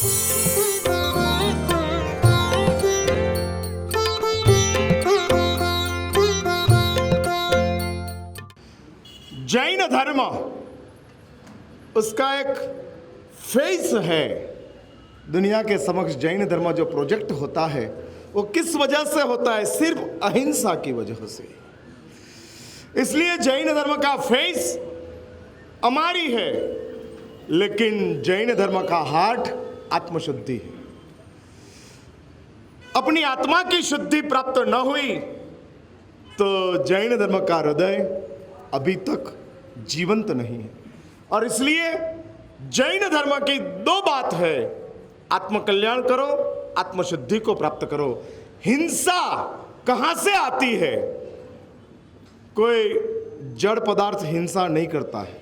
जैन धर्म उसका एक फेस है दुनिया के समक्ष। जैन धर्म जो प्रोजेक्ट होता है वो किस वजह से होता है? सिर्फ अहिंसा की वजह से। इसलिए जैन धर्म का फेस अमारी है, लेकिन जैन धर्म का हार्ट आत्मशुद्धि है। अपनी आत्मा की शुद्धि प्राप्त न हुई तो जैन धर्म का हृदय अभी तक जीवंत नहीं है। और इसलिए जैन धर्म की दो बात है, आत्मकल्याण करो, आत्मशुद्धि को प्राप्त करो। हिंसा कहां से आती है? कोई जड़ पदार्थ हिंसा नहीं करता है।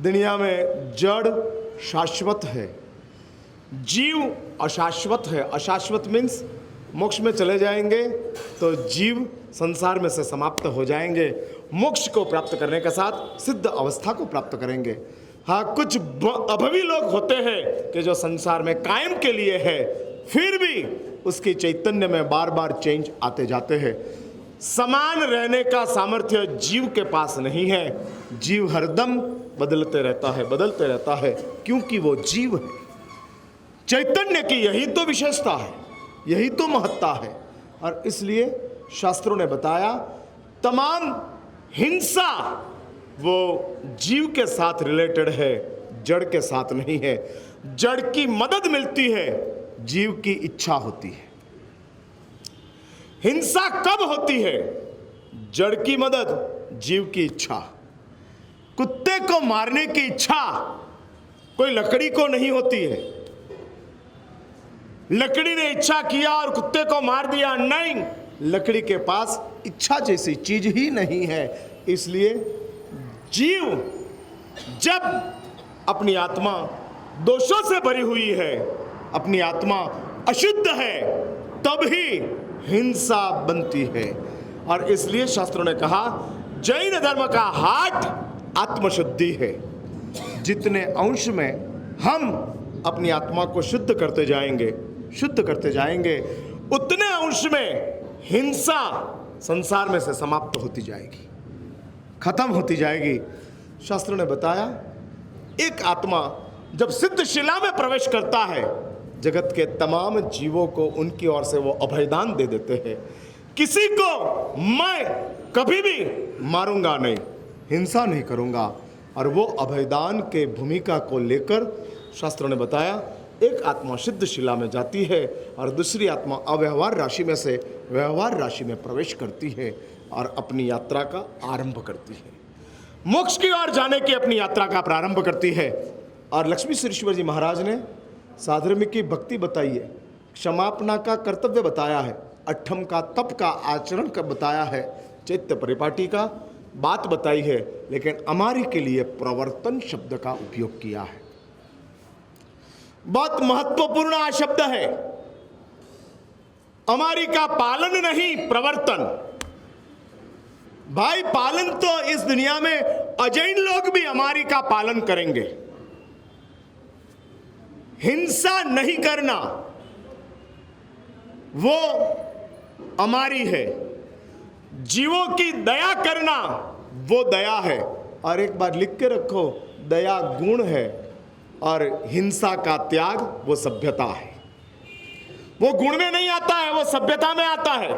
दुनिया में जड़ शाश्वत है, जीव अशाश्वत है। अशाश्वत मीन्स मोक्ष में चले जाएंगे तो जीव संसार में से समाप्त हो जाएंगे। मोक्ष को प्राप्त करने के साथ सिद्ध अवस्था को प्राप्त करेंगे। हाँ, कुछ अभावी लोग होते हैं कि जो संसार में कायम के लिए है, फिर भी उसकी चैतन्य में बार बार चेंज आते जाते हैं। समान रहने का सामर्थ्य जीव के पास नहीं है। जीव हरदम बदलते रहता है, बदलते रहता है, क्योंकि वो जीव है। चैतन्य की यही तो विशेषता है, यही तो महत्ता है। और इसलिए शास्त्रों ने बताया तमाम हिंसा वो जीव के साथ रिलेटेड है, जड़ के साथ नहीं है। जड़ की मदद मिलती है, जीव की इच्छा होती है। हिंसा कब होती है? जड़ की मदद, जीव की इच्छा। कुत्ते को मारने की इच्छा कोई लकड़ी को नहीं होती है। लकड़ी ने इच्छा किया और कुत्ते को मार दिया, नहीं। लकड़ी के पास इच्छा जैसी चीज ही नहीं है। इसलिए जीव जब अपनी आत्मा दोषों से भरी हुई है, अपनी आत्मा अशुद्ध है, तब ही हिंसा बनती है। और इसलिए शास्त्रों ने कहा जैन धर्म का हार्ट आत्मशुद्धि है। जितने अंश में हम अपनी आत्मा को शुद्ध करते जाएंगे, शुद्ध करते जाएंगे, उतने अंश में हिंसा संसार में से समाप्त होती जाएगी, खत्म होती जाएगी। शास्त्रों ने बताया एक आत्मा जब सिद्ध शिला में प्रवेश करता है, जगत के तमाम जीवों को उनकी ओर से वो अभयदान दे देते हैं। किसी को मैं कभी भी मारूंगा नहीं, हिंसा नहीं करूंगा। और वो अभयदान के भूमिका को लेकर शास्त्रों ने बताया एक आत्मा सिद्ध शिला में जाती है और दूसरी आत्मा अव्यवहार राशि में से व्यवहार राशि में प्रवेश करती है और अपनी यात्रा का आरंभ करती है, मोक्ष की ओर जाने की अपनी यात्रा का प्रारंभ करती है। और लक्ष्मी श्रीश्वर जी महाराज ने साधर्म की भक्ति बताई है, क्षमापना का कर्तव्य बताया है, अट्ठम का तप का आचरण का बताया है, चैत्य परिपाटी का बात बताई है, लेकिन हमारी के लिए प्रवर्तन शब्द का उपयोग किया है। बहुत महत्वपूर्ण आ शब्द है। हमारी का पालन नहीं, प्रवर्तन। भाई पालन तो इस दुनिया में अजैन लोग भी हमारी का पालन करेंगे। हिंसा नहीं करना वो हमारी है। जीवों की दया करना वो दया है। और एक बार लिख के रखो, दया गुण है और हिंसा का त्याग वो सभ्यता है। वो गुण में नहीं आता है, वो सभ्यता में आता है।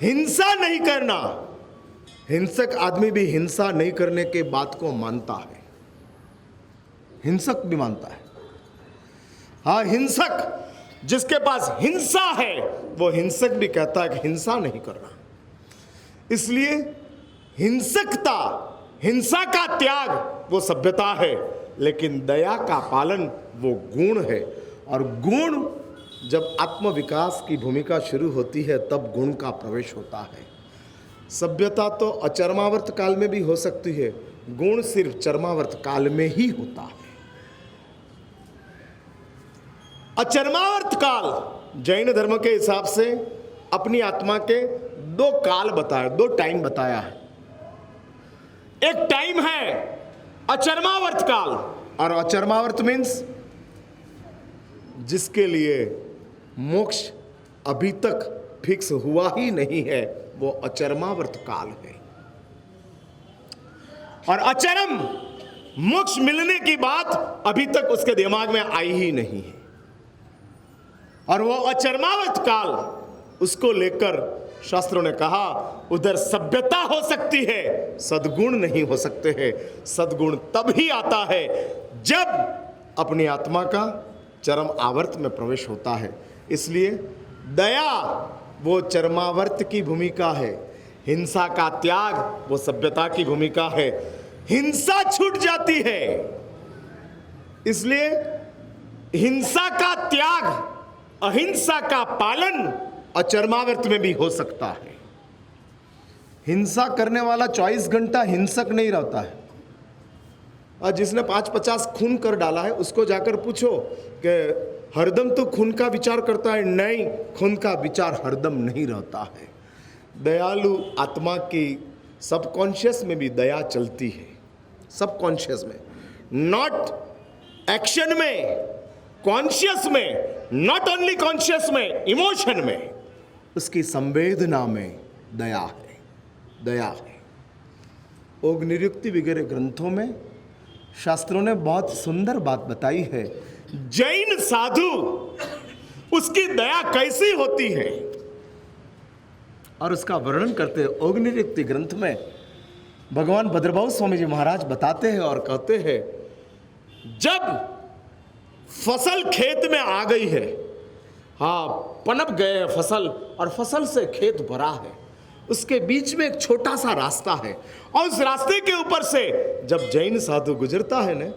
हिंसा नहीं करना, हिंसक आदमी भी हिंसा नहीं करने के बात को मानता है, हिंसक भी मानता है। हाँ, हिंसक जिसके पास हिंसा है वो हिंसक भी कहता है कि हिंसा नहीं करना। इसलिए हिंसकता, हिंसा का त्याग वो सभ्यता है, लेकिन दया का पालन वो गुण है। और गुण जब आत्मविकास की भूमिका शुरू होती है तब गुण का प्रवेश होता है। सभ्यता तो अचर्मावर्त काल में भी हो सकती है, गुण सिर्फ चर्मावर्त काल में ही होता है। अचर्मावर्त काल जैन धर्म के हिसाब से अपनी आत्मा के दो काल बताए, दो टाइम बताया है। एक टाइम है अचर्मावर्त काल, और अचर्मावर्त मीन्स जिसके लिए मोक्ष अभी तक फिक्स हुआ ही नहीं है, वो अचर्मावर्त काल है। और अचरम मोक्ष मिलने की बात अभी तक उसके दिमाग में आई ही नहीं है। और वो अचर्मावर्त काल, उसको लेकर शास्त्रों ने कहा उधर सभ्यता हो सकती है, सद्गुण नहीं हो सकते हैं। सद्गुण तब ही आता है जब अपनी आत्मा का चरम आवर्त में प्रवेश होता है। इसलिए दया वो चरमावर्त की भूमिका है, हिंसा का त्याग वो सभ्यता की भूमिका है। हिंसा छूट जाती है, इसलिए हिंसा का त्याग, अहिंसा का पालन अचर्मावर्त में भी हो सकता है। हिंसा करने वाला 24 घंटा हिंसक नहीं रहता है। और जिसने 5-50 खून कर डाला है उसको जाकर पूछो कि हरदम तो खून का विचार करता है? नहीं, खून का विचार हरदम नहीं रहता है। दयालु आत्मा की सबकॉन्शियस में भी दया चलती है, सबकॉन्शियस में, नॉट एक्शन में, कॉन्शियस में, नॉट ओनली कॉन्शियस में, इमोशन में, उसकी संवेदना में दया है, दया है। ओगनिरुक्ति वगैरह ग्रंथों में शास्त्रों ने बहुत सुंदर बात बताई है। जैन साधु, उसकी दया कैसी होती है और उसका वर्णन करते हैं ओगनिरुक्ति ग्रंथ में। भगवान भद्रभाऊ स्वामी जी महाराज बताते हैं और कहते हैं, जब फसल खेत में आ गई है, हाँ पनप गए हैं फसल, और फसल से खेत भरा है, उसके बीच में एक छोटा सा रास्ता है, और उस रास्ते के ऊपर से जब जैन साधु गुजरता है ना,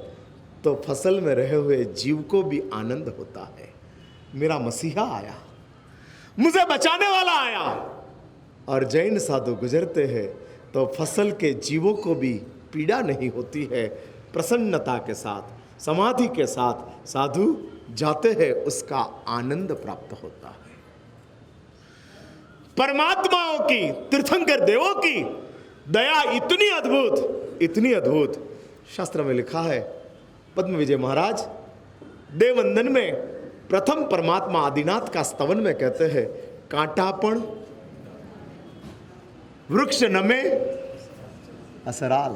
तो फसल में रहे हुए जीव को भी आनंद होता है। मेरा मसीहा आया, मुझे बचाने वाला आया। और जैन साधु गुजरते हैं तो फसल के जीवों को भी पीड़ा नहीं होती है। प्रसन्नता के साथ, समाधि के साथ साधु जाते हैं, उसका आनंद प्राप्त होता है। परमात्माओं की, तीर्थंकर देवों की दया इतनी अद्भुत, इतनी अद्भुत, शास्त्र में लिखा है। पद्म विजय महाराज देववंदन में प्रथम परमात्मा आदिनाथ का स्तवन में कहते हैं, कांटापण वृक्ष नमे असराल,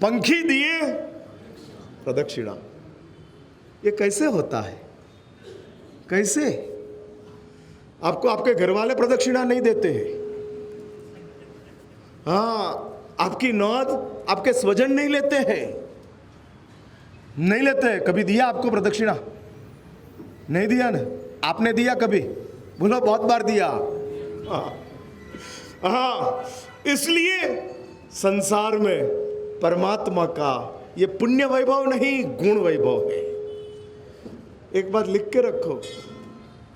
पंखी दिए प्रदक्षिणा। ये कैसे होता है? कैसे? आपको आपके घर वाले प्रदक्षिणा नहीं देते हैं, हाँ, आपकी नौद आपके स्वजन नहीं लेते हैं, नहीं लेते हैं। कभी दिया आपको प्रदक्षिणा? नहीं दिया ना? आपने दिया कभी? बोलो, बहुत बार दिया। हाँ, इसलिए संसार में परमात्मा का ये पुण्य वैभव नहीं, गुण वैभव है। एक बात लिख के रखो,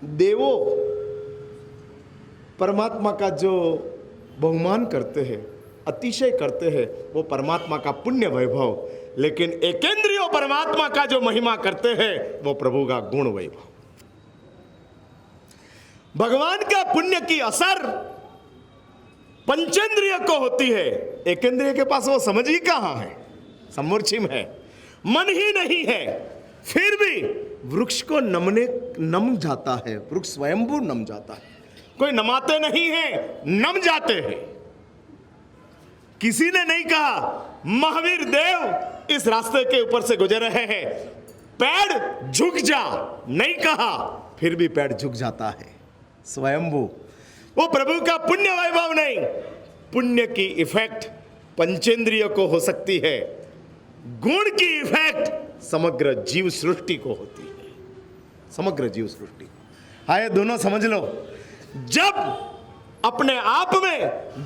देवो परमात्मा का जो बहुमान करते हैं, अतिशय करते हैं, वो परमात्मा का पुण्य वैभव, लेकिन एकेंद्रियो परमात्मा का जो महिमा करते हैं वो प्रभु का गुण वैभव। भगवान का पुण्य की असर पंचेंद्रिय को होती है, एकेंद्रिय के पास वो समझ ही कहां है, समूर्छिम है, मन ही नहीं है। फिर भी वृक्ष को नम जाता है, वृक्ष स्वयंभू नम जाता है। कोई नमाते नहीं है, नम जाते हैं। किसी ने नहीं कहा महावीर देव इस रास्ते के ऊपर से गुजर रहे हैं, पैर झुक जा, नहीं कहा, फिर भी पैर झुक जाता है। स्वयंभू, वो प्रभु का पुण्य वैभव नहीं। पुण्य की इफेक्ट पंचेंद्रिय को हो सकती है, गुण की इफेक्ट समग्र जीव सृष्टि को होती है, समग्र जीव सृष्टि। हाँ, ये दोनों समझ लो। जब अपने आप में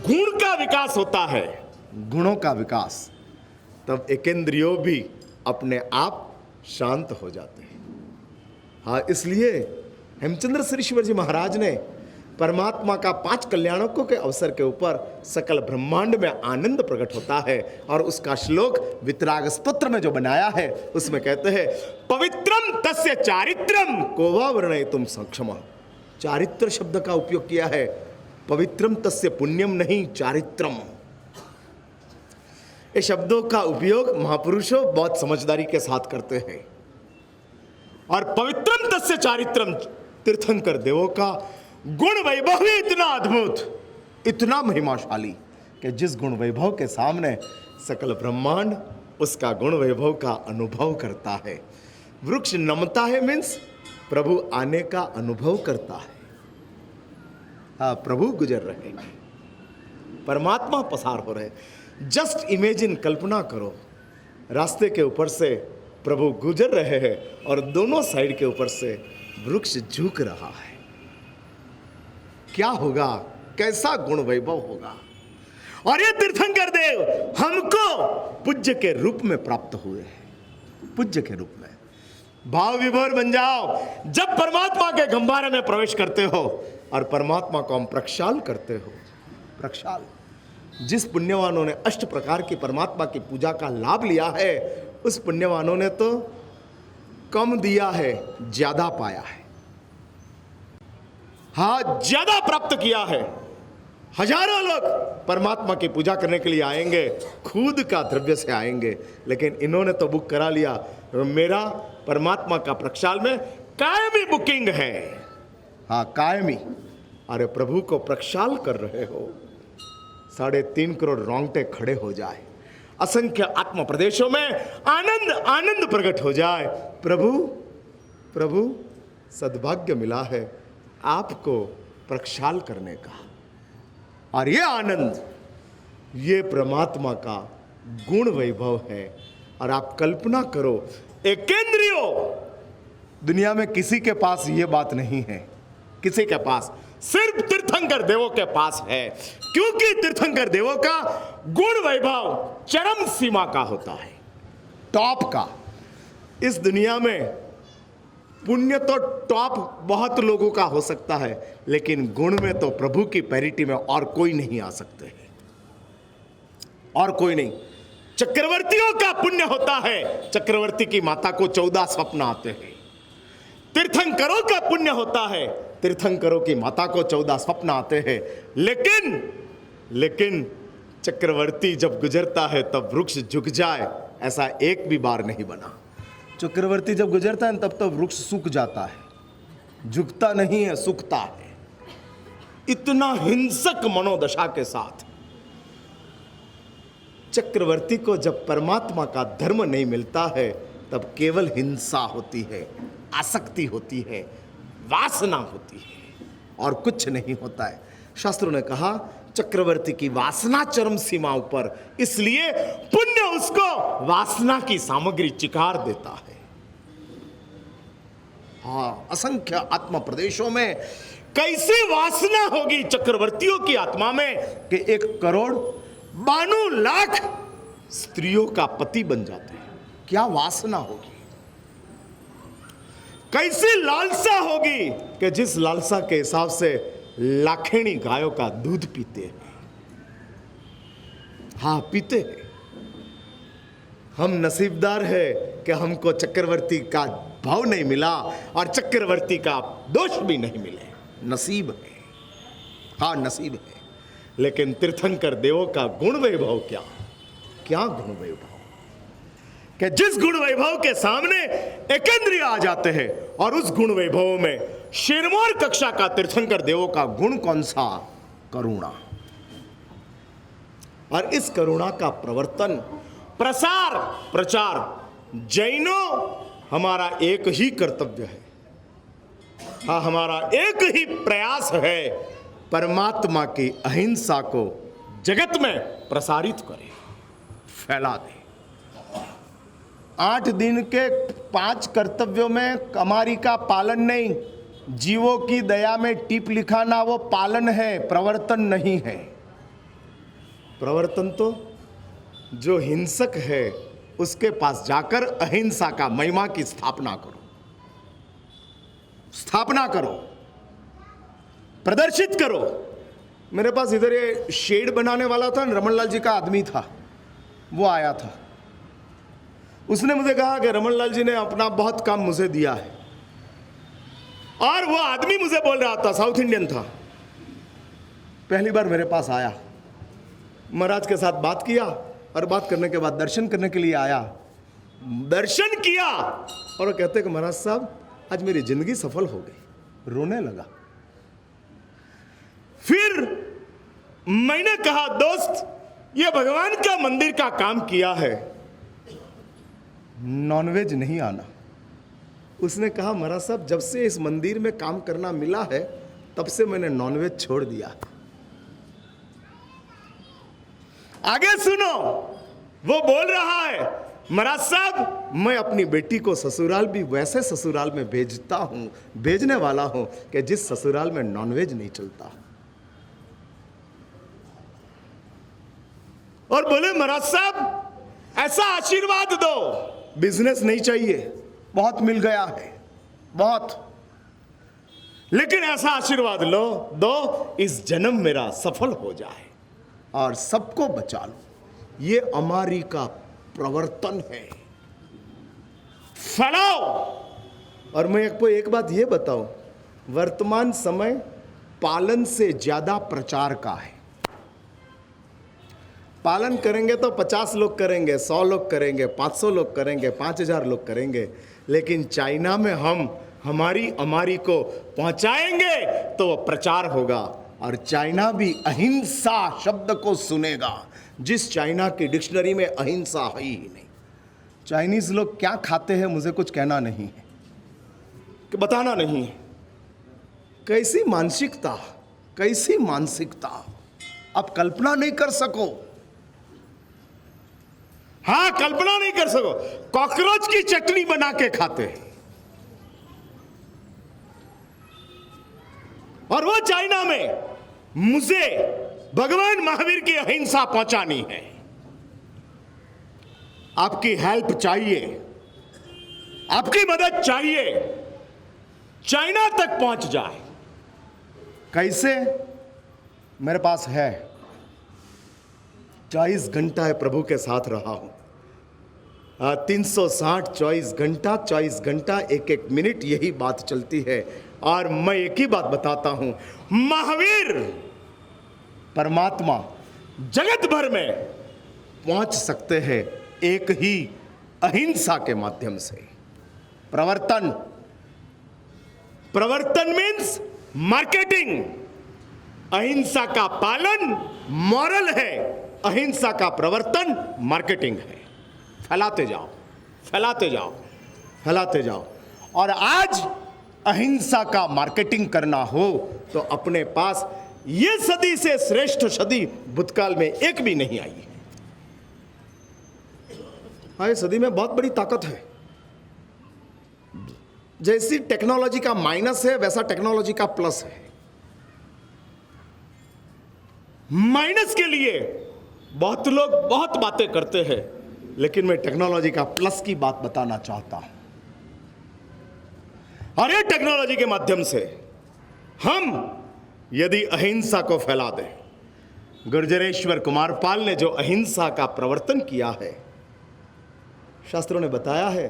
गुण का विकास होता है, गुणों का विकास, तब एकेंद्रियों भी अपने आप शांत हो जाते हैं। हाँ, इसलिए हेमचंद्र श्रीश्वर जी महाराज ने परमात्मा का 5 कल्याणकों के अवसर के ऊपर सकल ब्रह्मांड में आनंद प्रकट होता है, और उसका श्लोक वितराग स्तोत्र में जो बनाया है उसमें कहते हैं, पवित्रम तस्य चारित्रम को वा वर्णयितुम सक्षम। चारित्र शब्द का उपयोग किया है, पवित्रम तस्य पुण्यम नहीं, चारित्रम। ये शब्दों का उपयोग महापुरुषों बहुत समझदारी के साथ करते हैं। और पवित्रम तस्य चारित्रम, तीर्थंकर देवों का गुण वैभव ही इतना अद्भुत, इतना महिमाशाली कि जिस गुण वैभव के सामने सकल ब्रह्मांड उसका गुण वैभव का अनुभव करता है। वृक्ष नमता है मीन्स प्रभु आने का अनुभव करता है। हाँ, प्रभु गुजर रहे हैं, परमात्मा पसार हो रहे। जस्ट इमेजिन, कल्पना करो, रास्ते के ऊपर से प्रभु गुजर रहे हैं और दोनों साइड के ऊपर से वृक्ष झुक रहा है। क्या होगा, कैसा गुण वैभव होगा। और ये तीर्थंकर देव हमको पूज्य के रूप में प्राप्त हुए हैं, पूज्य के रूप में। भाव विभोर बन जाओ। जब परमात्मा के गंभारे में प्रवेश करते हो और परमात्मा को हम प्रक्षाल करते हो, प्रक्षाल। जिस पुण्यवानों ने 8 प्रकार की परमात्मा की पूजा का लाभ लिया है, उस पुण्यवानों ने तो कम दिया है, ज्यादा पाया है। हाँ, ज्यादा प्राप्त किया है। हजारों लोग परमात्मा की पूजा करने के लिए आएंगे, खुद का द्रव्य से आएंगे, लेकिन इन्होंने तो बुक करा लिया। मेरा परमात्मा का प्रक्षाल में कायमी बुकिंग है। हाँ, कायमी। अरे प्रभु को प्रक्षाल कर रहे हो, 3.5 करोड़ रोंगटे खड़े हो जाए, असंख्य आत्म प्रदेशों में आनंद आनंद प्रकट हो जाए। प्रभु प्रभु सद्भाग्य मिला है आपको प्रक्षाल करने का। और ये आनंद, ये परमात्मा का गुण वैभव है। और आप कल्पना करो, एक केंद्रियो दुनिया में किसी के पास ये बात नहीं है, किसी के पास, सिर्फ तीर्थंकर देवों के पास है। क्योंकि तीर्थंकर देवों का गुण वैभव चरम सीमा का होता है, टॉप का। इस दुनिया में पुण्य तो टॉप बहुत लोगों का हो सकता है, लेकिन गुण में तो प्रभु की पैरिटी में और कोई नहीं आ सकते हैं, और कोई नहीं। चक्रवर्तियों का पुण्य होता है, चक्रवर्ती की माता को 14 स्वप्न आते हैं। तीर्थंकरों का पुण्य होता है, तीर्थंकरों की माता को 14 स्वप्न आते हैं। लेकिन चक्रवर्ती जब गुजरता है तब वृक्ष झुक जाए, ऐसा एक भी बार नहीं बना। चक्रवर्ती जब गुजरता है तब तो वृक्ष सूख जाता है, झुकता नहीं है, सूखता है। इतना हिंसक मनोदशा के साथ चक्रवर्ती को जब परमात्मा का धर्म नहीं मिलता है, तब केवल हिंसा होती है, आसक्ति होती है, वासना होती है, और कुछ नहीं होता है। शास्त्रों ने कहा चक्रवर्ती की वासना चरम सीमा ऊपर, इसलिए पुण्य उसको वासना की सामग्री चिकार देता है। हाँ, असंख्य आत्मा प्रदेशों में कैसी वासना होगी चक्रवर्तियों की आत्मा में कि 1,92,00,000 स्त्रियों का पति बन जाते हैं। क्या वासना होगी, कैसी लालसा होगी कि जिस लालसा के हिसाब से लाखेणी गायों का दूध पीते हैं। हाँ, पीते हैं। हम नसीबदार है कि हमको चक्रवर्ती का भाव नहीं मिला और चक्रवर्ती का दोष भी नहीं मिले, नसीब है। हाँ, नसीब है। लेकिन तीर्थंकर देवों का गुण वैभव क्या, क्या गुण वैभव कि जिस गुण वैभव के सामने एकेंद्रिय आ जाते हैं। और उस गुण वैभव में शिरमौर कक्षा का तीर्थंकर देवों का गुण कौन सा, करुणा। और इस करुणा का प्रवर्तन, प्रसार, प्रचार जैनों हमारा एक ही कर्तव्य है। हाँ, हमारा एक ही प्रयास है, परमात्मा की अहिंसा को जगत में प्रसारित करें, फैला दें। 8 दिन के 5 कर्तव्यों में कमारी का पालन नहीं, जीवों की दया में टिप लिखाना वो पालन है, प्रवर्तन नहीं है। प्रवर्तन तो जो हिंसक है उसके पास जाकर अहिंसा का महिमा की स्थापना करो, स्थापना करो, प्रदर्शित करो। मेरे पास इधर ये शेड बनाने वाला था, रमनलाल जी का आदमी था, वो आया था। उसने मुझे कहा कि रमनलाल जी ने अपना बहुत काम मुझे दिया है। और वो आदमी मुझे बोल रहा था, साउथ इंडियन था, पहली बार मेरे पास आया, महाराज के साथ बात किया, और बात करने के बाद दर्शन करने के लिए आया, दर्शन किया और वो कहते कि महाराज साहब आज मेरी जिंदगी सफल हो गई, रोने लगा। फिर मैंने कहा दोस्त ये भगवान का मंदिर का काम किया है, नॉनवेज नहीं आना। उसने कहा महाराज साहब जब से इस मंदिर में काम करना मिला है तब से मैंने नॉनवेज छोड़ दिया। आगे सुनो, वो बोल रहा है महाराज साहब मैं अपनी बेटी को ससुराल भी वैसे ससुराल में भेजने वाला हूं कि जिस ससुराल में नॉनवेज नहीं चलता। और बोले महाराज साहब ऐसा आशीर्वाद दो, बिजनेस नहीं चाहिए, बहुत मिल गया है बहुत, लेकिन ऐसा आशीर्वाद लो दो इस जन्म मेरा सफल हो जाए और सबको बचा लो। ये अमारी का प्रवर्तन है, फैलाओ। और मैं आपको एक बात ये बताऊं, वर्तमान समय पालन से ज्यादा प्रचार का है। पालन करेंगे तो 50 लोग करेंगे, 100 लोग करेंगे, 500 लोग करेंगे, 5000 लोग करेंगे, लेकिन चाइना में हम हमारी अमारी को पहुंचाएंगे तो वो प्रचार होगा और चाइना भी अहिंसा शब्द को सुनेगा। जिस चाइना की डिक्शनरी में अहिंसा है ही नहीं। चाइनीज लोग क्या खाते हैं मुझे कुछ कहना नहीं है, कि बताना नहीं है। कैसी मानसिकता, कैसी मानसिकता, आप कल्पना नहीं कर सको। हाँ कल्पना नहीं कर सको, कॉकरोच की चटनी बना के खाते हैं। और वो चाइना में मुझे भगवान महावीर की अहिंसा पहुंचानी है, आपकी हेल्प चाहिए, आपकी मदद चाहिए, चाइना तक पहुंच जाए। कैसे? मेरे पास है 24 घंटा है, प्रभु के साथ रहा हूं। 360 24 घंटा एक एक मिनट यही बात चलती है। और मैं एक ही बात बताता हूं, महावीर परमात्मा जगत भर में पहुंच सकते हैं एक ही अहिंसा के माध्यम से। प्रवर्तन, प्रवर्तन मीन्स मार्केटिंग। अहिंसा का पालन मॉरल है, अहिंसा का प्रवर्तन मार्केटिंग है। फैलाते जाओ, फैलाते जाओ, फैलाते जाओ। और आज अहिंसा का मार्केटिंग करना हो तो अपने पास ये सदी से श्रेष्ठ सदी भूतकाल में एक भी नहीं आई है। हाँ, सदी में बहुत बड़ी ताकत है। जैसी टेक्नोलॉजी का माइनस है वैसा टेक्नोलॉजी का प्लस है। माइनस के लिए बहुत लोग बहुत बातें करते हैं, लेकिन मैं टेक्नोलॉजी का प्लस की बात बताना चाहता हूं। और ये टेक्नोलॉजी के माध्यम से हम यदि अहिंसा को फैला दें, गुर्जरेश्वर कुमारपाल ने जो अहिंसा का प्रवर्तन किया है, शास्त्रों ने बताया है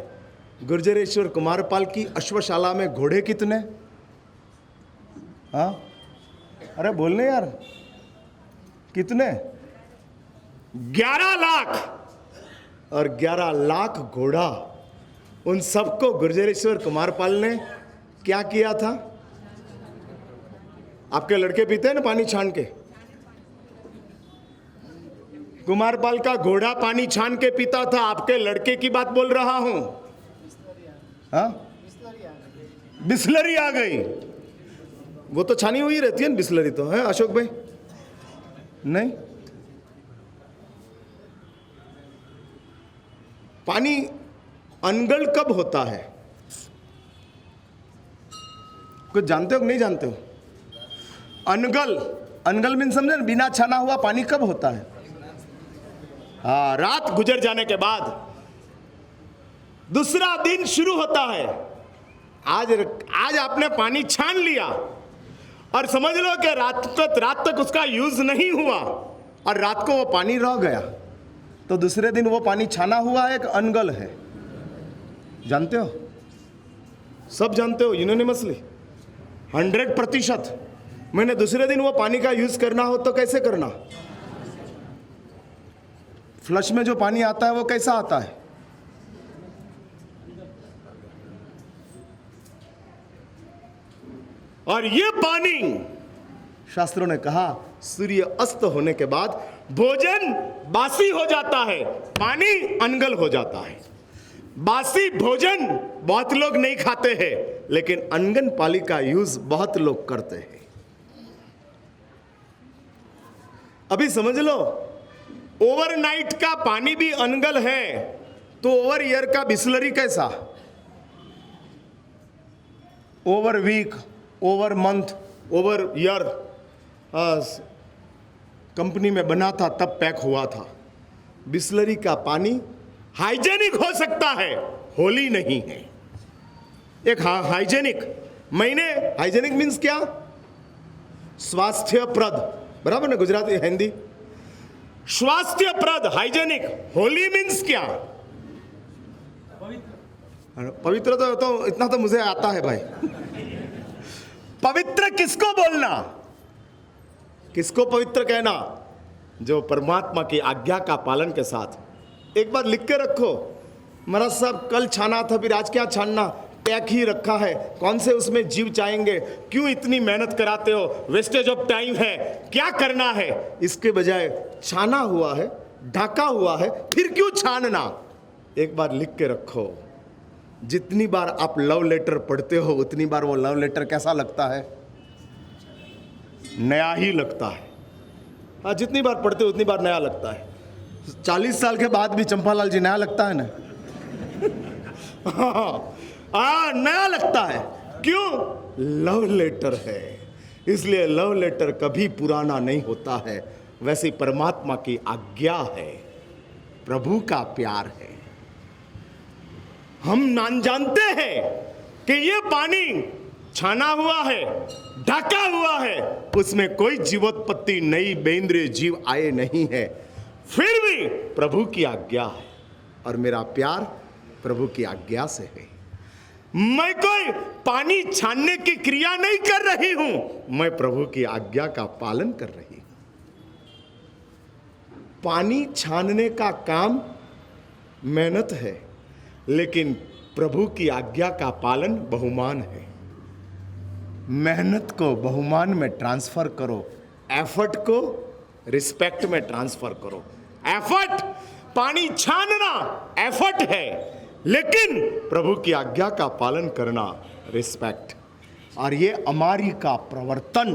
गुर्जरेश्वर कुमारपाल की अश्वशाला में घोड़े कितने? हाँ अरे बोलने यार, कितने? 11 लाख। और 11 लाख घोड़ा, उन सबको गुर्जरेश्वर कुमारपाल ने क्या किया था? आपके लड़के पीते हैं ना पानी छान के, कुमारपाल का घोड़ा पानी छान के पीता था। आपके लड़के की बात बोल रहा हूं। हाँ, बिस्लरी आ गई। वो तो छानी हुई रहती है ना बिस्लरी, तो है अशोक भाई? नहीं, पानी अनगढ़ कब होता है? कुछ जानते हो कि नहीं जानते हो? अनगल, अनगल मीन समझे ना, बिना छाना हुआ पानी कब होता है? हाँ, रात गुजर जाने के बाद दूसरा दिन शुरू होता है। आज आपने पानी छान लिया और समझ लो कि रात तक उसका यूज नहीं हुआ और रात को वो पानी रह गया, तो दूसरे दिन वो पानी छाना हुआ एक अनगल है। जानते हो? सब जानते हो यूनानिमसली, 100%। मैंने दूसरे दिन वो पानी का यूज करना हो तो कैसे करना? फ्लश में जो पानी आता है वो कैसा आता है? और ये पानी शास्त्रों ने कहा सूर्य अस्त होने के बाद भोजन बासी हो जाता है, पानी अनगल हो जाता है। बासी भोजन बहुत लोग नहीं खाते हैं, लेकिन अनगन पानी का यूज बहुत लोग करते हैं। अभी समझ लो, ओवरनाइट का पानी भी अनगल है, तो ओवर ईयर का बिस्लरी कैसा? Over week, over month, over year company में बना था तब पैक हुआ था। बिस्लरी का पानी हाइजेनिक हो सकता है, होली नहीं है। एक हाइजेनिक, मैंने हाइजेनिक मीन्स क्या? स्वास्थ्यप्रद, बराबर ना गुजराती हिंदी? स्वास्थ्यप्रद, हाइजेनिक। होली मीन्स क्या? पवित्र तो इतना तो मुझे आता है भाई। पवित्र किसको बोलना, किसको पवित्र कहना? जो परमात्मा की आज्ञा का पालन के साथ। एक बार लिख के रखो, महाराज साहब कल छाना था, फिर आज क्या छानना, पैक ही रखा है, कौन से उसमें जीव चाहेंगे, क्यों इतनी मेहनत कराते हो, वेस्टेज ऑफ टाइम है, क्या करना है? इसके बजाय छाना हुआ है, ढका हुआ है, फिर क्यों छानना? एक बार लिख के रखो। जितनी बार आप लव लेटर पढ़ते हो उतनी बार वो लव लेटर कैसा लगता है? नया ही लगता है। हाँ, जितनी बार पढ़ते हो उतनी बार नया लगता है। 40 साल के बाद भी चंपालाल जी नया लगता है ना? हाँ, नया लगता है। क्यों? लव लेटर है, इसलिए लव लेटर कभी पुराना नहीं होता है। वैसे परमात्मा की आज्ञा है, प्रभु का प्यार है। हम जानते हैं कि ये पानी छाना हुआ है, ढका हुआ है, उसमें कोई जीवोत्पत्ति नई बेंद्रिय जीव आए नहीं है, फिर भी प्रभु की आज्ञा है और मेरा प्यार प्रभु की आज्ञा से है। मैं कोई पानी छानने की क्रिया नहीं कर रही हूं, मैं प्रभु की आज्ञा का पालन कर रही हूं। पानी छानने का काम मेहनत है, लेकिन प्रभु की आज्ञा का पालन बहुमान है। मेहनत को बहुमान में ट्रांसफर करो, एफर्ट को रिस्पेक्ट में ट्रांसफर करो। एफर्ट, पानी छानना एफर्ट है, लेकिन प्रभु की आज्ञा का पालन करना रिस्पेक्ट। और ये अमारी का प्रवर्तन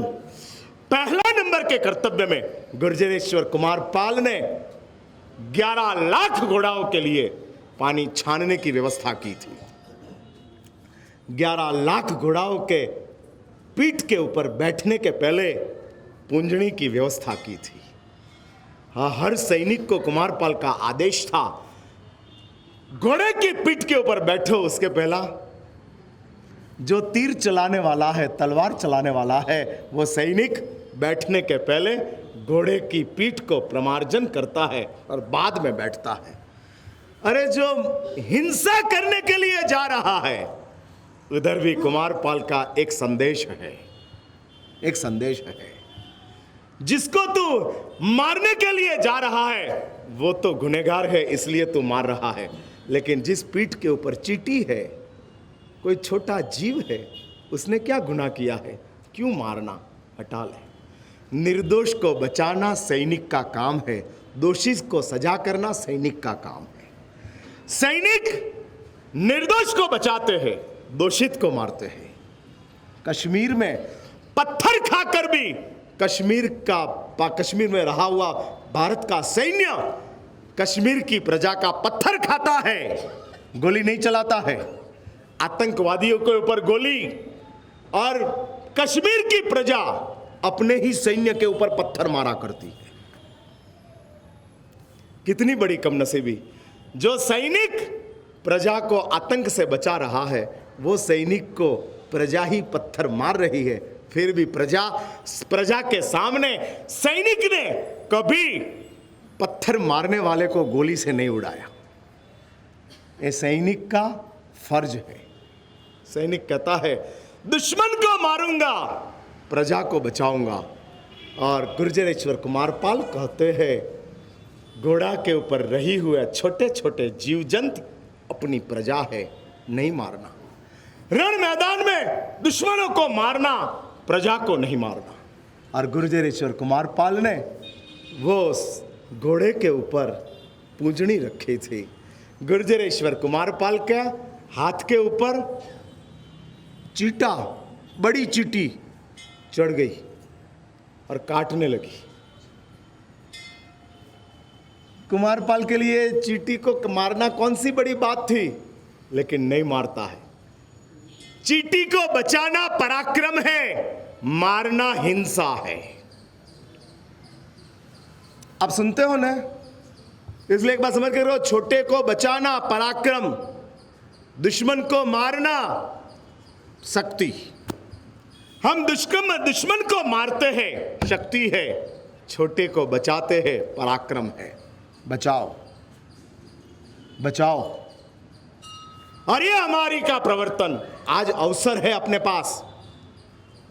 पहला नंबर के कर्तव्य में गुर्जरेश्वर कुमार पाल ने 11 लाख घोड़ाओं के लिए पानी छानने की व्यवस्था की थी। 11 लाख घोड़ाओं के पीठ के ऊपर बैठने के पहले पूंजनी की व्यवस्था की थी। हाँ, हर सैनिक को कुमारपाल का आदेश था, घोड़े की पीठ के ऊपर बैठो, उसके पहला जो तीर चलाने वाला है, तलवार चलाने वाला है, वो सैनिक बैठने के पहले घोड़े की पीठ को प्रमार्जन करता है और बाद में बैठता है। अरे जो हिंसा करने के लिए जा रहा है, उधर भी कुमारपाल का एक संदेश है, एक संदेश है। जिसको तू मारने के लिए जा रहा है वो तो गुनहगार है, इसलिए तू मार रहा है, लेकिन जिस पीठ के ऊपर चींटी है, कोई छोटा जीव है, उसने क्या गुनाह किया है, क्यों मारना? हटा ले। निर्दोष को बचाना सैनिक का काम है, दोषी को सजा करना सैनिक का काम है। सैनिक निर्दोष को बचाते हैं, दोषित को मारते हैं। कश्मीर में पत्थर खाकर भी कश्मीर में रहा हुआ भारत का सैन्य कश्मीर की प्रजा का पत्थर खाता है, गोली नहीं चलाता है। आतंकवादियों के ऊपर गोली, और कश्मीर की प्रजा अपने ही सैन्य के ऊपर पत्थर मारा करती है। कितनी बड़ी कमनसीबी। जो सैनिक प्रजा को आतंक से बचा रहा है, वो सैनिक को प्रजा ही पत्थर मार रही है, फिर भी प्रजा के सामने सैनिक ने कभी पत्थर मारने वाले को गोली से नहीं उड़ाया। ये सैनिक का फर्ज है। सैनिक कहता है दुश्मन को मारूंगा, प्रजा को बचाऊंगा। और गुर्जरेश्वर कुमारपाल कहते हैं घोड़ा के ऊपर रही हुए छोटे छोटे जीव जंतु अपनी प्रजा है, नहीं मारना। रण मैदान में दुश्मनों को मारना, प्रजा को नहीं मारना। और गुर्जर ईश्वर कुमार पाल ने वो घोड़े के ऊपर पूंजनी रखी थी। गुर्जर ईश्वर कुमार पाल के हाथ के ऊपर चीटा, बड़ी चीटी चढ़ गई और काटने लगी। कुमारपाल के लिए चींटी को मारना कौन सी बड़ी बात थी, लेकिन नहीं मारता है। चींटी को बचाना पराक्रम है, मारना हिंसा है। आप सुनते हो ना, इसलिए एक बात समझ के रहो, छोटे को बचाना पराक्रम, दुश्मन को मारना शक्ति। हम दुश्मन को मारते हैं, शक्ति है। छोटे को बचाते हैं, पराक्रम है। बचाओ बचाओ। और ये हमारी का प्रवर्तन आज अवसर है अपने पास।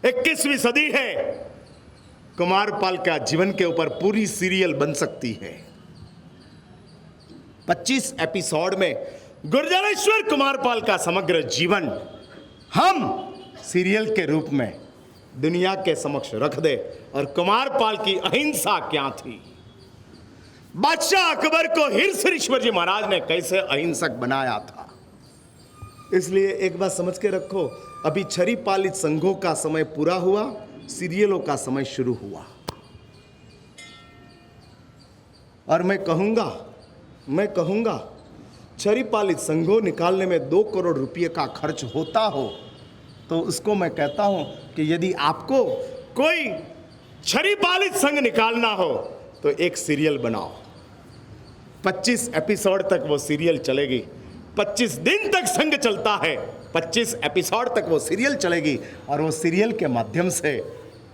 21वीं सदी है, कुमारपाल का जीवन के ऊपर पूरी सीरियल बन सकती है। 25 एपिसोड में गुर्जरेश्वर कुमारपाल का समग्र जीवन हम सीरियल के रूप में दुनिया के समक्ष रख दे। और कुमारपाल की अहिंसा क्या थी, बादशाह अकबर को हिरसरीश्वर जी महाराज ने कैसे अहिंसक बनाया था। इसलिए एक बात समझ के रखो, अभी छरी पालित संघों का समय पूरा हुआ, सीरियलों का समय शुरू हुआ। और मैं कहूंगा छरी पालित संघों निकालने में 2 करोड़ रुपए का खर्च होता हो तो उसको मैं कहता हूं कि यदि आपको कोई छरी पालित संघ निकालना हो तो एक सीरियल बनाओ। 25 एपिसोड तक वो सीरियल चलेगी। 25 दिन तक संघ चलता है, 25 एपिसोड तक वो सीरियल चलेगी। और वो सीरियल के माध्यम से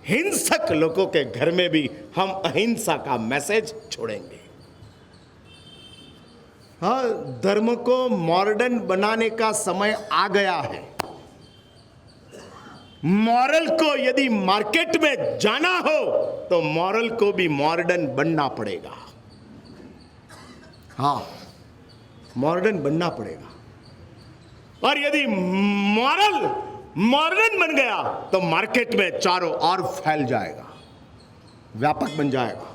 हिंसक लोगों के घर में भी हम अहिंसा का मैसेज छोड़ेंगे। हाँ, धर्म को मॉडर्न बनाने का समय आ गया है। मॉरल को यदि मार्केट में जाना हो तो मॉरल को भी मॉडर्न बनना पड़ेगा। हाँ, मॉडर्न बनना पड़ेगा। और यदि मॉरल मॉडर्न बन गया तो मार्केट में चारों ओर फैल जाएगा, व्यापक बन जाएगा।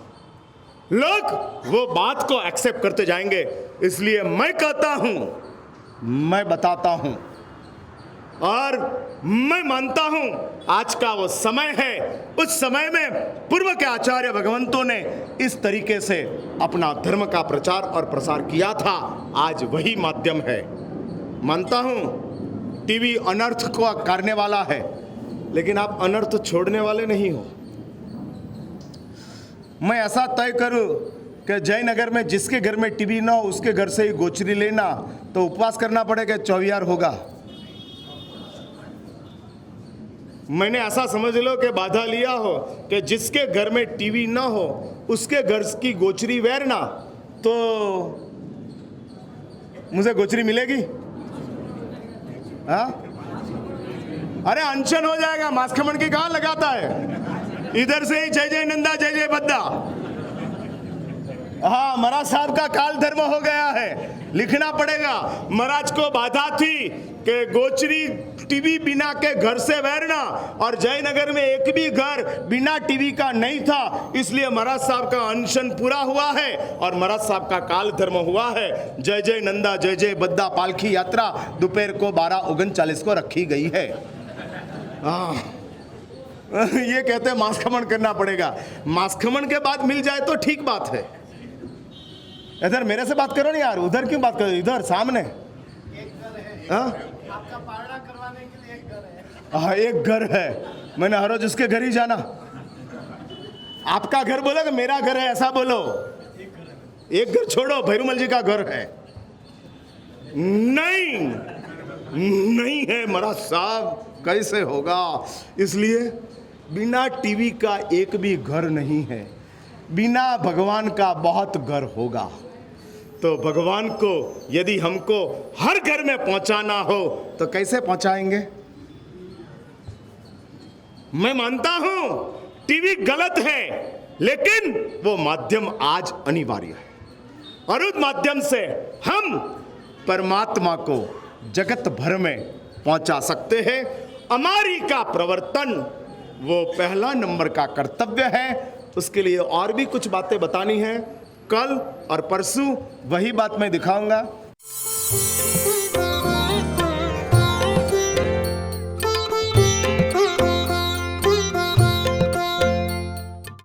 लोग वो बात को एक्सेप्ट करते जाएंगे। इसलिए मैं कहता हूं, मैं बताता हूं और मैं मानता हूं आज का वो समय है। उस समय में पूर्व के आचार्य भगवंतों ने इस तरीके से अपना धर्म का प्रचार और प्रसार किया था। आज वही माध्यम है। मानता हूं टीवी अनर्थ को करने वाला है, लेकिन आप अनर्थ छोड़ने वाले नहीं हो। मैं ऐसा तय करूं कि जयनगर में जिसके घर में टीवी ना हो उसके घर से ही गोचरी लेना, तो उपवास करना पड़ेगा, चौवियार होगा। मैंने ऐसा समझ लो कि बाधा लिया हो कि जिसके घर में टीवी ना हो उसके घर की गोचरी वेरना, तो मुझे गोचरी मिलेगी। हाँ, अरे अनशन हो जाएगा। मास्कमण की कहाँ लगाता है, इधर से ही जय जय नंदा जय जय बद्दा। हाँ, महाराज साहब का काल धर्म हो गया है, लिखना पड़ेगा। महाराज को बाधा थी कि गोचरी टीवी बिना के घर से वेरना, और जयनगर में एक भी घर बिना टीवी का नहीं था। इसलिए महाराज साहब का अनशन पूरा हुआ है और महाराज साहब का काल धर्म हुआ है। जय जय नंदा जय जय बद्दा पालकी यात्रा दोपहर को 12:39 को रखी गई है। हाँ, ये कहते हैं मास्कमण करना पड़ेगा। मास्कमण के बाद मिल जाए तो ठीक बात है। इधर मेरे से बात करो ना यार, उधर क्यों बात करो, इधर सामने। हाँ, आपका पारणा करवाने के लिए एक घर है। हाँ, एक घर है। मैंने हर रोज उसके घर ही जाना। आपका घर बोला कि मेरा घर है, ऐसा बोलो। एक घर छोड़ो, भैरूमल जी का घर है। नहीं, नहीं है महाराज साहब, कैसे होगा। इसलिए बिना टीवी का एक भी घर नहीं है। बिना भगवान का बहुत घर होगा। तो भगवान को यदि हमको हर घर में पहुंचाना हो तो कैसे पहुंचाएंगे। मैं मानता हूं टीवी गलत है, लेकिन वो माध्यम आज अनिवार्य है। और उस माध्यम से हम परमात्मा को जगत भर में पहुंचा सकते हैं। हमारी का प्रवर्तन वो पहला नंबर का कर्तव्य है। उसके लिए और भी कुछ बातें बतानी है, कल और परसों वही बात मैं दिखाऊंगा।